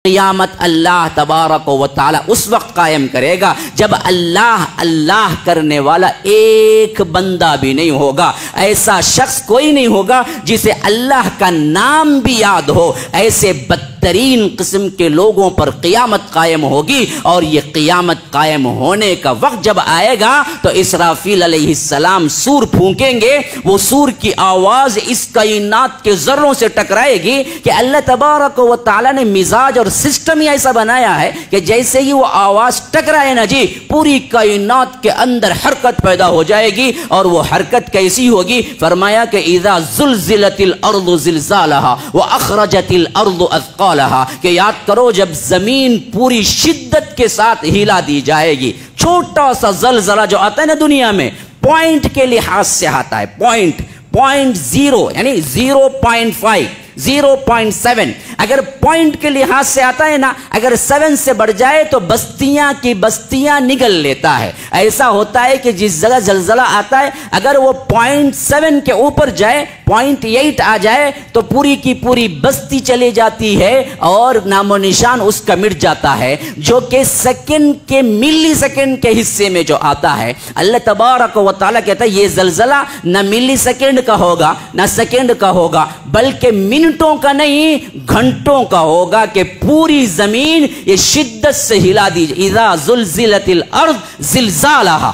قیامت اللہ تبارک و تعالی اس وقت قائم کرے گا جب اللہ کرنے والا ایک بندہ بھی نہیں ہوگا. ایسا شخص کوئی نہیں ہوگا جسے اللہ کا نام بھی یاد ہو. ایسے بدترین قسم کے لوگوں پر قیامت قائم ہوگی، اور یہ قیامت قائم ہونے کا وقت جب آئے گا تو اسرافیل علیہ السلام سور پھونکیں گے. وہ سور کی آواز اس کائنات کے ذروں سے ٹکرائے گی کہ اللہ تبارک و تعالی نے مزاج اور سسٹم ہی ایسا بنایا ہے کہ جیسے ہی وہ آواز ٹکرائے نا جی، پوری کائنات کے اندر حرکت پیدا ہو جائے گی. اور وہ حرکت کیسی ہوگی؟ فرمایا کہ اذا زلزلت الارض زلزالها واخرجت الارض اثقالها، کہ یاد کرو جب زمین پوری شدت کے ساتھ ہلا دی جائے گی. چھوٹا سا زلزلہ جو آتا ہے نا دنیا میں، پوائنٹ کے لحاظ سے آتا ہے، پوائنٹ 0 یعنی 0.5 0.7، اگر پوائنٹ کے لحاظ سے آتا ہے نا، اگر 7 سے بڑھ جائے تو بستیاں کی بستیاں نگل لیتا ہے. ایسا ہوتا ہے کہ جس جگہ زلزلہ آتا ہے اگر وہ 0.7 کے اوپر جائے، 0.8 آ جائے تو پوری کی پوری بستی چلی جاتی ہے اور نام و نشان اس کا مٹ جاتا ہے. جو کہ سیکنڈ کے ملی سیکنڈ کے حصے میں جو آتا ہے، اللہ تبارک و تعالیٰ کہتا ہے یہ زلزلہ نہ ملی سیکنڈ کا ہوگا نہ سیکنڈ کا ہوگا، بلکہ منٹوں کا نہیں گھنٹوں کا ہوگا کہ پوری زمین یہ شدت سے ہلا دی جائے. اذا زلزلت الارض زلزالها،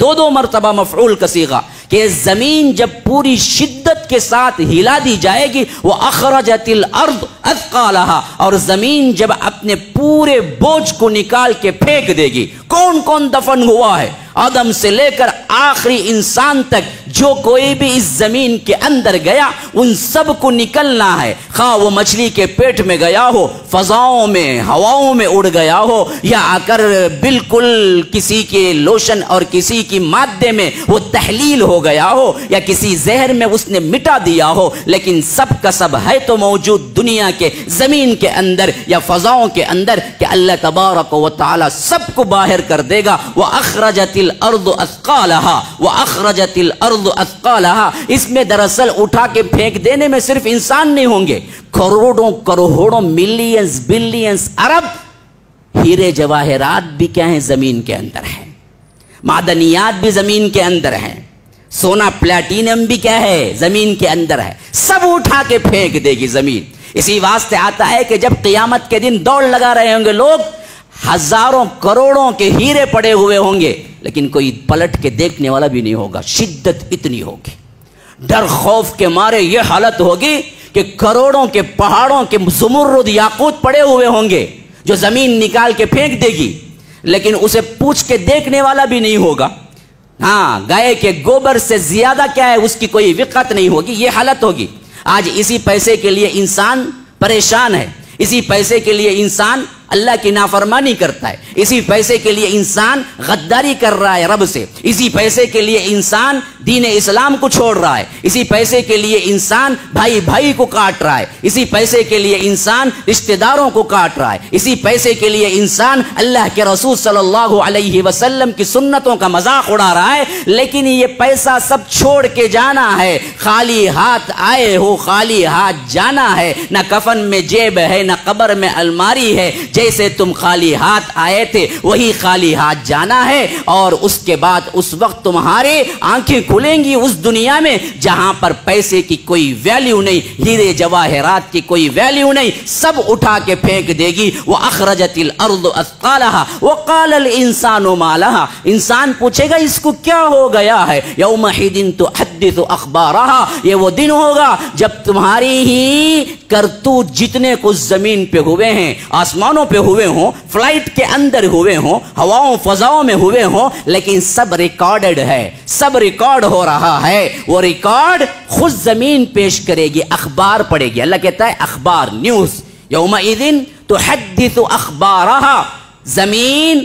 دو مرتبہ مفعول کا صیغہ، کہ زمین جب پوری شدت کے ساتھ ہلا دی جائے گی. وہ اخرجت الارض اثقالها، اور زمین جب اپنے پورے بوجھ کو نکال کے پھینک دے گی. کون دفن ہوا ہے؟ آدم سے لے کر آخری انسان تک جو کوئی بھی اس زمین کے اندر گیا ان سب کو نکلنا ہے. خواہ وہ مچھلی کے پیٹ میں گیا ہو، فضاؤں میں ہواؤں میں اڑ گیا ہو، یا آ کر بالکل کسی کے لوشن اور کسی کی مادے میں وہ تحلیل ہو گیا ہو، یا کسی زہر میں اس نے مٹا دیا ہو، لیکن سب کا سب ہے تو موجود دنیا کے زمین کے اندر یا فضاؤں کے اندر کہ اللہ تبارک و تعالی سب کو باہر کر دے گا. وَأَخْرَجَتِ الارض اثقالها واخرجت الارض اثقالها. اس میں دراصل اٹھا کے پھینک دینے میں صرف انسان نہیں ہوں گے، کروڑوں ملینز بلینز ارب ہیرے جواہرات بھی کیا ہیں زمین کے اندر ہیں، معدنیات بھی زمین کے اندر ہیں، سونا پلیٹینم بھی کیا ہے زمین کے اندر ہے. سب اٹھا کے پھینک دے گی زمین. اسی واسطے آتا ہے کہ جب قیامت کے دن دوڑ لگا رہے ہوں گے لوگ، ہزاروں کروڑوں کے ہیرے پڑے ہوئے ہوں گے، لیکن کوئی پلٹ کے دیکھنے والا بھی نہیں ہوگا. شدت اتنی ہوگی، ڈر خوف کے مارے یہ حالت ہوگی کہ کروڑوں کے پہاڑوں کے زمرد یاقوت پڑے ہوئے ہوں گے جو زمین نکال کے پھینک دے گی، لیکن اسے پوچھ کے دیکھنے والا بھی نہیں ہوگا. ہاں، گائے کے گوبر سے زیادہ کیا ہے اس کی کوئی وقت نہیں ہوگی. یہ حالت ہوگی. آج اسی پیسے کے لیے انسان پریشان ہے، اسی پیسے کے لیے انسان اللہ کی نافرمانی کرتا ہے، اسی پیسے کے لیے انسان غداری کر رہا ہے رب سے، اسی پیسے کے لیے انسان دین اسلام کو چھوڑ رہا ہے، اسی پیسے کے لیے انسان بھائی کو کاٹ رہا ہے، اسی پیسے کے لیے انسان رشتہ داروں کو کاٹ رہا ہے، اسی پیسے کے لیے انسان اللہ کے رسول صلی اللہ علیہ وسلم کی سنتوں کا مذاق اڑا رہا ہے. لیکن یہ پیسہ سب چھوڑ کے جانا ہے. خالی ہاتھ آئے ہو خالی ہاتھ جانا ہے. نہ کفن میں جیب ہے نہ قبر میں الماری ہے. جیسے تم خالی ہاتھ آئے تھے وہی خالی ہاتھ جانا ہے. اور اس کے بعد اس وقت تمہارے آنکھیں کھلیں گی اس دنیا میں جہاں پر پیسے کی کوئی ویلیو نہیں، ہیرے جواہرات کی کوئی ویلیو نہیں. سب اٹھا کے پھینک دے گی. وَأَخْرَجَتِ الْأَرْضُ أَثْقَالَهَا وَقَالَ الْإِنسَانُ مَا لَهَا. انسان پوچھے گا اس کو کیا ہو گیا ہے. يَوْمَئِذٍ تُحَدِّثُ أَخْبَارَهَا. یہ وہ دن ہوگا جب تمہاری ہی کرتوت جتنے کچھ زمین پہ ہوئے ہیں، آسمانوں پہ ہوئے ہوں، فلائٹ کے اندر ہوئے ہوں، ہواؤں فضاؤں میں ہوئے ہوں، لیکن سب ریکارڈڈ ہے، سب ریکارڈ ہو رہا ہے. وہ ریکارڈ خود زمین پیش کرے گی، اخبار پڑھے گی. اللہ کہتا ہے اخبار، نیوز. یومئذ تحدث اخبارها. زمین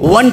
1